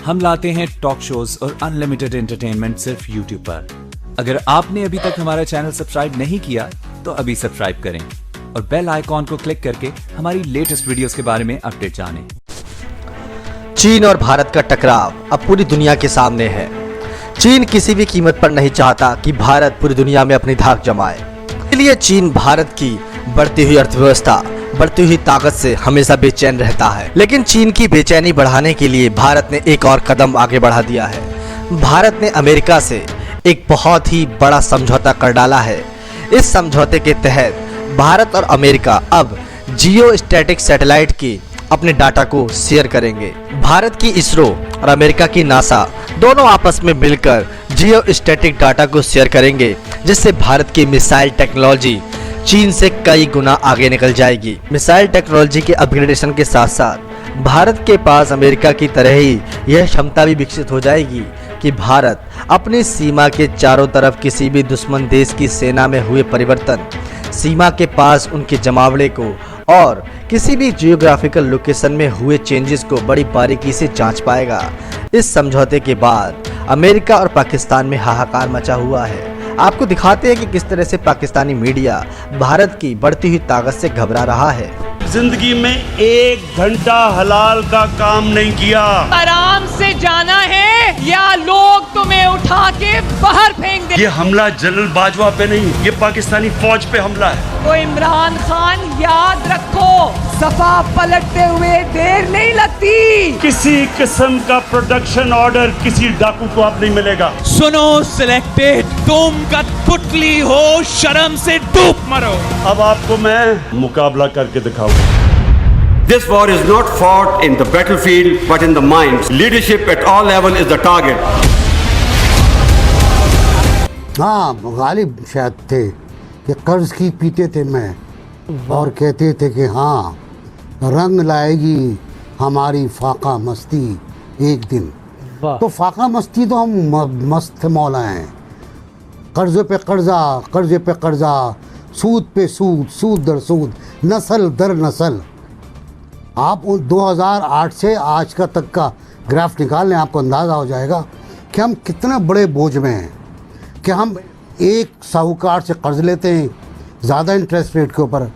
हम लाते हैं talk shows और अनलिमिटेड एंटरटेनमेंट सिर्फ यूट्यूब पर। अगर आपने अभी तक हमारा चैनल सब्सक्राइब नहीं किया तो अभी सब्सक्राइब करें और बेल आइकॉन को क्लिक करके हमारी लेटेस्ट वीडियोस के बारे में अपडेट जानें। चीन और भारत का टकराव अब पूरी दुनिया के सामने है। चीन किसी भी कीमत पर नहीं चाहता कि भारत पूरी दुनिया में अपनी धाक जमाए। इसलिए चीन भारत की बढ़ती हुई अर्थव्यवस्था, बढ़ती हुई ताकत से हमेशा बेचैन रहता है। लेकिन चीन की बेचैनी बढ़ाने के लिए भारत ने एक और कदम आगे बढ़ा दिया है। भारत ने अमेरिका से एक बहुत ही बड़ा समझौता कर डाला है। इस समझौते के तहत भारत और अमेरिका अब जियो स्टैटिक सैटेलाइट की अपने डाटा को शेयर करेंगे। भारत की इसरो और अमेरिका की नासा दोनों आपस में मिलकर जियो स्टैटिक डाटा को शेयर करेंगे, जिससे भारत की मिसाइल टेक्नोलॉजी चीन से कई गुना आगे निकल जाएगी। मिसाइल टेक्नोलॉजी के अपग्रेडेशन के साथ साथ भारत के पास अमेरिका की तरह ही यह क्षमता भी विकसित हो जाएगी कि भारत अपनी सीमा के चारों तरफ किसी भी दुश्मन देश की सेना में हुए परिवर्तन, सीमा के पास उनके जमावड़े को और किसी भी जियोग्राफिकल लोकेशन में हुए चेंजेस को बड़ी बारीकी से जांच पाएगा। इस समझौते के बाद अमेरिका और पाकिस्तान में हाहाकार मचा हुआ है। आपको दिखाते हैं कि किस तरह से पाकिस्तानी मीडिया भारत की बढ़ती हुई ताकत से घबरा रहा है। जिंदगी में 1 घंटा हलाल का काम नहीं किया। आराम से जाना है या लोग तुम्हें उठा के बाहर फेंक दे। ये हमला जनरल बाजवा पे नहीं, ये पाकिस्तानी फौज पे हमला है। तो इमरान खान याद रखो, सफा पलटते हुए देर नहीं लगती। किसी किस्म का प्रोडक्शन ऑर्डर किसी डाकू को अब नहीं मिलेगा। सुनो सिलेक्टेड, तुम कठपुतली हो, शर्म से डूब मरो। अब आपको मैं मुकाबला करके दिखाऊंगा। This war is not fought in the battlefield but in the minds. Leadership at all level is the target. हाँ, गालिब शायद थे कि कर्ज की पीते थे मैं और कहते थे कि हाँ, रंग लाएगी हमारी फाका मस्ती एक दिन। तो फाका मस्ती तो हम मस्त मौला हैं। कर्जे पे कर्जा, कर्जे पे कर्जा, सूद पे सूद, सूद दर सूद, नस्ल दर नस्ल। आप 2008 से आज का तक का ग्राफ निकाल लें, आपको अंदाज़ा हो जाएगा कि हम कितने बड़े बोझ में हैं। कि हम एक साहूकार से कर्ज लेते हैं ज़्यादा इंटरेस्ट रेट के ऊपर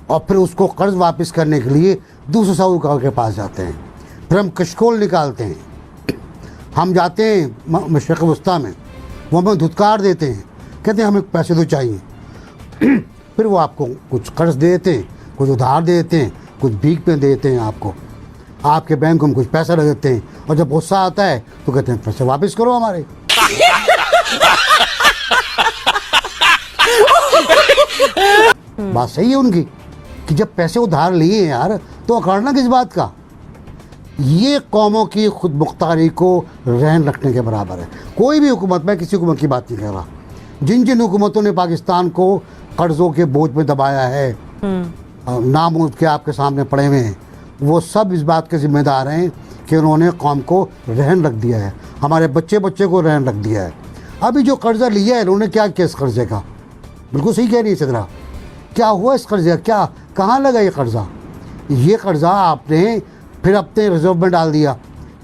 और फिर उसको कर्ज वापस करने के लिए दूसरे साहूकार के पास जाते हैं। फिर हम कशकोल निकालते हैं, हम जाते हैं मशरक़ वस्ता में, वो हमें धुतकार देते हैं, कहते हैं हमें पैसे तो चाहिए। फिर वो आपको कुछ कर्ज दे देते हैं, कुछ उधार दे देते हैं, कुछ भीख में देते हैं आपको, आपके बैंक में कुछ पैसा रख देते हैं और जब गुस्सा आता है तो कहते हैं पैसे वापस करो हमारे। बात सही है उनकी कि जब पैसे उधार लिए यार तो अकड़ना किस बात का। ये कौमों की खुद मुख्तारी को रहन रखने के बराबर है। कोई भी हुकूमत, मैं किसी हुकूमत की बात नहीं कर रहा, जिन जिन हुकूमतों ने पाकिस्तान को कर्ज़ों के बोझ में दबाया है, नाम उसके आपके सामने पड़े हुए हैं, वो सब इस बात के जिम्मेदार हैं कि उन्होंने कौम को रहन रख दिया है, हमारे बच्चे बच्चे को रहन रख दिया है। अभी जो कर्जा लिया है इन्होंने क्या किया इस कर्जे का, बिल्कुल सही कह रही है सदरा, क्या हुआ इस कर्जे, क्या कहाँ लगा ये कर्जा? ये कर्जा आपने फिर अपने रिजर्व में डाल दिया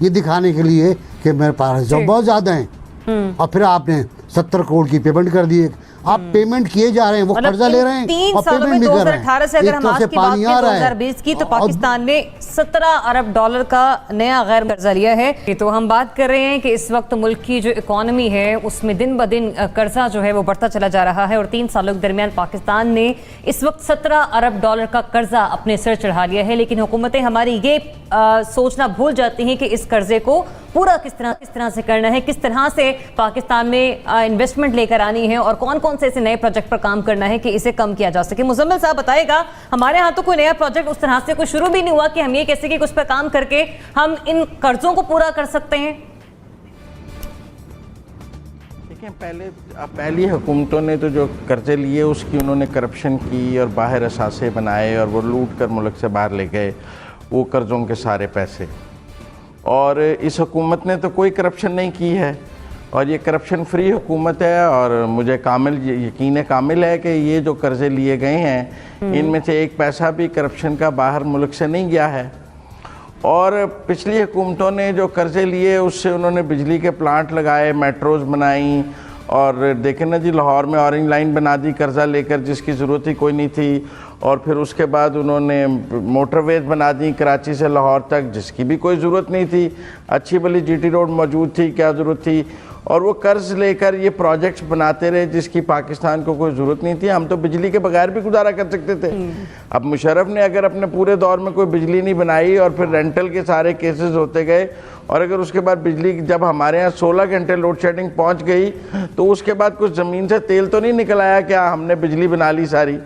ये दिखाने के लिए कि मेरे पास रिजर्व बहुत ज़्यादा हैं, और फिर आपने 70 करोड़ की पेमेंट कर दी। आप पेमेंट किए जा रहे हैं, वो कर्जा ले रहे हैं 3 और सालों में पेमेंट भी कर रहे हैं। 2018 से अगर हम आज की बात करें 2020 की, तो पाकिस्तान ने 17 अरब डॉलर का नया गैर कर्जा लिया है। तो हम बात कर रहे हैं कि इस वक्त मुल्क की जो इकोनॉमी है उसमें दिन ब दिन कर्जा जो है वो बढ़ता चला जा रहा है और 3 सालों के दरमियान पाकिस्तान ने इस वक्त 17 अरब डॉलर का कर्जा अपने सिर चढ़ा लिया है। लेकिन हुकूमतें हमारी ये सोचना भूल जाती हैं कि इस कर्जे को पूरा किस तरह से करना है, किस तरह से पाकिस्तान में इन्वेस्टमेंट लेकर आनी है और कौन कौन से ऐसे नए प्रोजेक्ट पर काम करना है कि इसे कम किया जा सके। मुजम्मिल साहब बताएगा, हमारे यहाँ तो कोई नया प्रोजेक्ट उस तरह से कोई शुरू भी नहीं हुआ कि हम ये कैसे कि उस पर काम करके हम इन कर्जों को पूरा कर सकते हैं। देखिए, पहली हुकूमतों ने तो जो कर्जे लिए उसकी उन्होंने करप्शन की और बाहर असासे बनाए और वो लूट कर मुल्क से बाहर ले गए वो कर्जों के सारे पैसे। और इस हुकूमत ने तो कोई करप्शन नहीं की है और ये करप्शन फ्री हुकूमत है और मुझे यकीन कामिल है कि ये जो कर्जे लिए गए हैं इनमें से एक पैसा भी करप्शन का बाहर मुल्क से नहीं गया है। और पिछली हुकूमतों ने जो कर्जे लिए उससे उन्होंने बिजली के प्लांट लगाए, मेट्रोज़ बनाई, और देखें ना जी, लाहौर में ऑरेंज लाइन बना दी कर्ज़ा लेकर, जिसकी ज़रूरत ही कोई नहीं थी। और फिर उसके बाद उन्होंने मोटरवेज बना दी कराची से लाहौर तक, जिसकी भी कोई ज़रूरत नहीं थी। अच्छी भली जीटी रोड मौजूद थी, क्या ज़रूरत थी। और वो कर्ज़ लेकर ये प्रोजेक्ट्स बनाते रहे जिसकी पाकिस्तान को कोई ज़रूरत नहीं थी। हम तो बिजली के बगैर भी गुजारा कर सकते थे। अब मुशर्रफ ने अगर अपने पूरे दौर में कोई बिजली नहीं बनाई और फिर रेंटल के सारे केसेस होते गए, और अगर उसके बाद बिजली, जब हमारे यहाँ 16 घंटे लोड शेडिंग पहुँच गई, तो उसके बाद कुछ ज़मीन से तेल तो नहीं निकल आया क्या हमने बिजली बना ली सारी,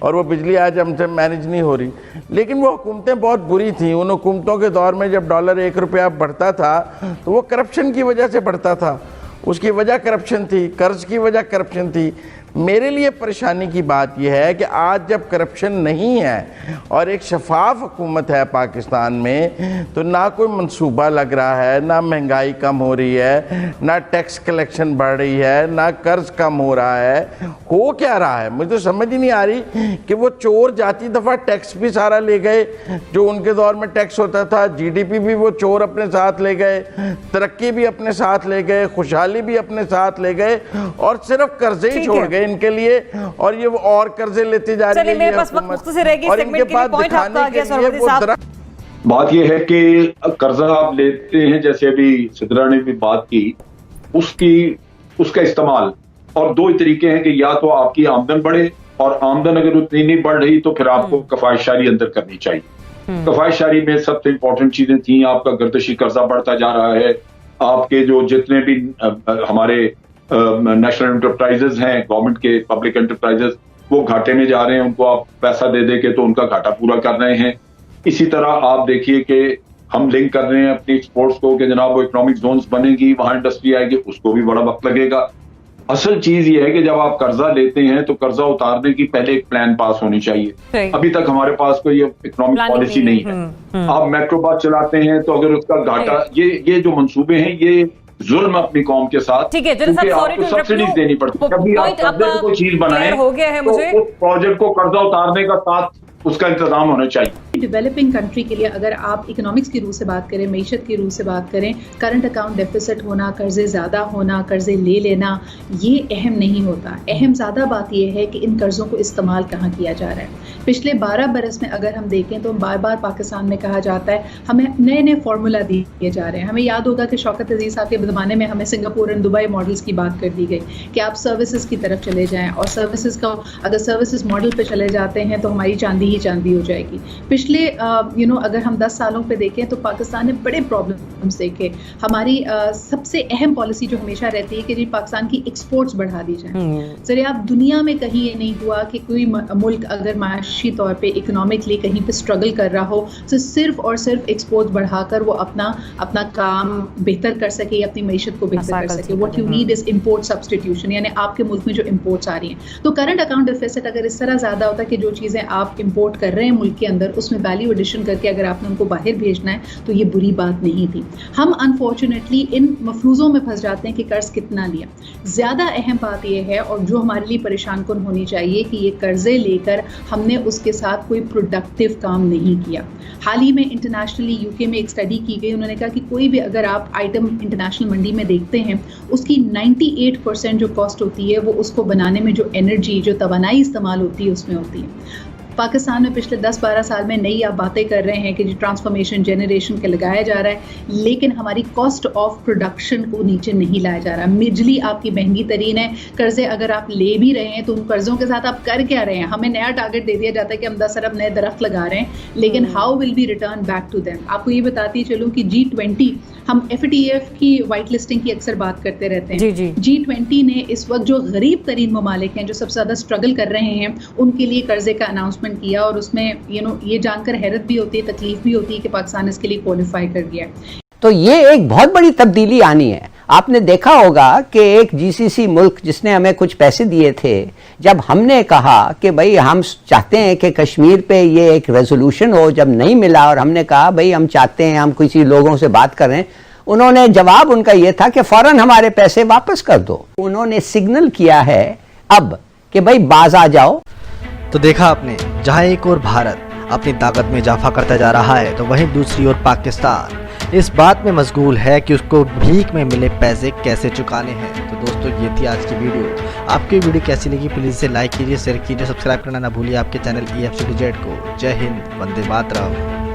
और वो बिजली आज हमसे मैनेज नहीं हो रही। लेकिन वो हुकूमतें बहुत बुरी थीं। उन हुकूमतों के दौर में जब डॉलर 1 रुपया बढ़ता था तो वो करप्शन की वजह से बढ़ता था। उसकी वजह करप्शन थी, कर्ज की वजह करप्शन थी। मेरे लिए परेशानी की बात यह है कि आज जब करप्शन नहीं है और एक शफाफ हुकूमत है पाकिस्तान में, तो ना कोई मंसूबा लग रहा है, ना महंगाई कम हो रही है, ना टैक्स कलेक्शन बढ़ रही है, ना कर्ज कम हो रहा है। हो क्या रहा है मुझे तो समझ ही नहीं आ रही कि वो चोर जाती दफ़ा टैक्स भी सारा ले गए, जो उनके दौर में टैक्स होता था। जीडीपी भी वो चोर अपने साथ ले गए, तरक्की भी अपने साथ ले गए, खुशहाली भी अपने साथ ले गए, और सिर्फ कर्जे ही छोड़ गए इनके लिए। और ये वो और कर्जे लेते जा रही है, मेरे पास वक्त मुख्तसर से रहेगी, और इनके पास दिखाने के लिए वो बात ये है कि कर्जा आप लेते हैं, जैसे अभी सिद्रा ने भी बात की, उसका इस्तेमाल, और दो ही तरीके हैं कि या तो आपकी आमदन बढ़े, और आमदन अगर उतनी नहीं बढ़ रही तो फिर आपको कफायशारी अंदर करनी चाहिए। कफायशारी में सबसे इंपॉर्टेंट चीजें थी, आपका गर्दशी कर्जा बढ़ता जा रहा है, आपके जो जितने भी हमारे नेशनल एंटरप्राइजेज हैं, गवर्नमेंट के पब्लिक एंटरप्राइजेज, वो घाटे में जा रहे हैं, उनको आप पैसा दे दे के तो उनका घाटा पूरा कर रहे हैं। इसी तरह आप देखिए कि हम लिंक कर रहे हैं अपनी एक्सपोर्ट्स को कि जनाब वो इकोनॉमिक जोन्स बनेंगी, वहां इंडस्ट्री आएगी, उसको भी बड़ा वक्त लगेगा। असल चीज ये है कि जब आप कर्जा लेते हैं तो कर्जा उतारने की पहले एक प्लान पास होनी चाहिए। अभी तक हमारे पास कोई इकोनॉमिक पॉलिसी नहीं है। आप मेट्रो बस चलाते हैं तो अगर उसका घाटा, ये जो मंसूबे हैं, ये जुल्म अपनी कौम के साथ, ठीक है, क्योंकि आपको सब्सिडीज देनी पड़ती है। कभी आप कर्जे को कोई चीज बनाए हो गया है मुझे, तो उस प्रोजेक्ट को कर्जा उतारने का साथ उसका इंतजाम होना चाहिए। डेवलपिंग कंट्री के लिए अगर आप इकोनॉमिक्स की रूह से बात करें, मईशत की रूह से बात करें, करंट अकाउंट डेफिसिट होना, कर्जे ज़्यादा होना, कर्जे ले लेना, ये अहम नहीं होता। अहम ज़्यादा बात यह है कि इन कर्ज़ों को इस्तेमाल कहाँ किया जा रहा है। पिछले 12 बरस में अगर हम देखें तो बार बार पाकिस्तान में कहा जाता है हमें नए नए फार्मूला दिए जा रहे हैं। हमें याद होगा कि शौकत अजीज़ साहब के ज़माने में हमें सिंगापुर एंड दुबई मॉडल्स की बात कर दी गई कि आप सर्विसेज की तरफ चले जाएँ, और सर्विसेज का अगर सर्विसेज मॉडल पर चले जाते हैं तो हमारी चांदी ही चांदी हो जाएगी। पिछले अगर हम 10 सालों पे देखें तो पाकिस्तान ने बड़े प्रॉब्लम्स देखे। हमारी सबसे अहम पॉलिसी जो हमेशा रहती है कि जी पाकिस्तान की एक्सपोर्ट्स बढ़ा दी जाए। जरिए आप दुनिया में कहीं ये नहीं हुआ कि कोई मुल्क अगर माशी तौर पे इकोनॉमिकली कहीं पे स्ट्रगल कर रहा हो तो सिर्फ और सिर्फ एक्सपोर्ट बढ़ाकर वो अपना काम बेहतर कर सके, अपनी मईशत को बेहतर कर सके। What you need is import substitution, यानी आपके मुल्क में जो इम्पोर्ट्स आ रही हैं। तो करंट अकाउंट डेफिसिट अगर इस तरह ज़्यादा होता है कि जो चीज़ें आप इम्पोर्ट कर रहे हैं मुल्क के अंदर, उसमें वैल्यू एडिशन करके अगर आपने उनको बाहर भेजना है तो ये बुरी बात नहीं थी। हम अनफॉर्चुनेटली इन मफरूज़ों में फंस जाते हैं कि कर्ज कितना लिया। ज़्यादा अहम बात यह है, और जो हमारे लिए परेशान कुन होनी चाहिए, कि ये कर्जे लेकर हमने उसके साथ कोई प्रोडक्टिव काम नहीं किया। हाल ही में इंटरनेशनली यूके में एक स्टडी की गई, उन्होंने कहा कि कोई भी अगर आप आइटम इंटरनेशनल मंडी में देखते हैं, उसकी 98% जो कॉस्ट होती है वो उसको बनाने में जो एनर्जी, जो तवानाई इस्तेमाल होती है उसमें होती है। पाकिस्तान में पिछले 10-12 साल में नई आप बातें कर रहे हैं कि जो ट्रांसफॉर्मेशन जनरेशन के लगाया जा रहा है, लेकिन हमारी कॉस्ट ऑफ प्रोडक्शन को नीचे नहीं लाया जा रहा। बिजली आपकी महंगी तरीन है, कर्जे अगर आप ले भी रहे हैं तो उन कर्जों के साथ आप कर क्या रहे हैं? हमें नया टारगेट दे दिया जाता है कि हम 10 अरब नए दरख्त लगा रहे हैं, लेकिन how will be return back to them? आपको ये बताती चलूँ कि G20, हम FATF की वाइट लिस्टिंग की अक्सर बात करते रहते हैं। G20 ने इस वक्त जो गरीब तरीन ममालिक हैं, जो सबसे ज़्यादा स्ट्रगल कर रहे हैं, उनके लिए कर्जे का अनाउंसमेंट किया, और उसमें ये जानकर हैरत भी होती है, तकलीफ भी होती है कि पाकिस्तान इसके लिए क्वालिफाई कर गया है। तो ये एक बहुत बड़ी तब्दीली आनी है। आपने देखा होगा कि एक GCC मुल्क जिसने हमें कुछ पैसे दिए थे, जब हमने कहा कि भाई हम चाहते हैं कि कश्मीर पे ये एक रेजोल्यूशन हो, जब नहीं मिला और हमने कहा भाई हम चाहते हैं, हम किसी लोगों से बात कर रहे हैं, उन्होंने जवाब उनका ये था कि फौरन हमारे पैसे वापस कर दो। उन्होंने सिग्नल किया है अब कि भाई बाज आ जाओ। तो देखा आपने, जहां एक और भारत अपनी ताकत में इजाफा करता जा रहा है, तो वहीं दूसरी ओर पाकिस्तान इस बात में मशगूल है कि उसको भीख में मिले पैसे कैसे चुकाने हैं। तो दोस्तों, ये थी आज की वीडियो। आपकी वीडियो कैसी लगी प्लीज़ इसे लाइक कीजिए, शेयर कीजिए, सब्सक्राइब करना ना भूलिए आपके चैनल EFCTZ को। जय हिंद, वंदे मातरम।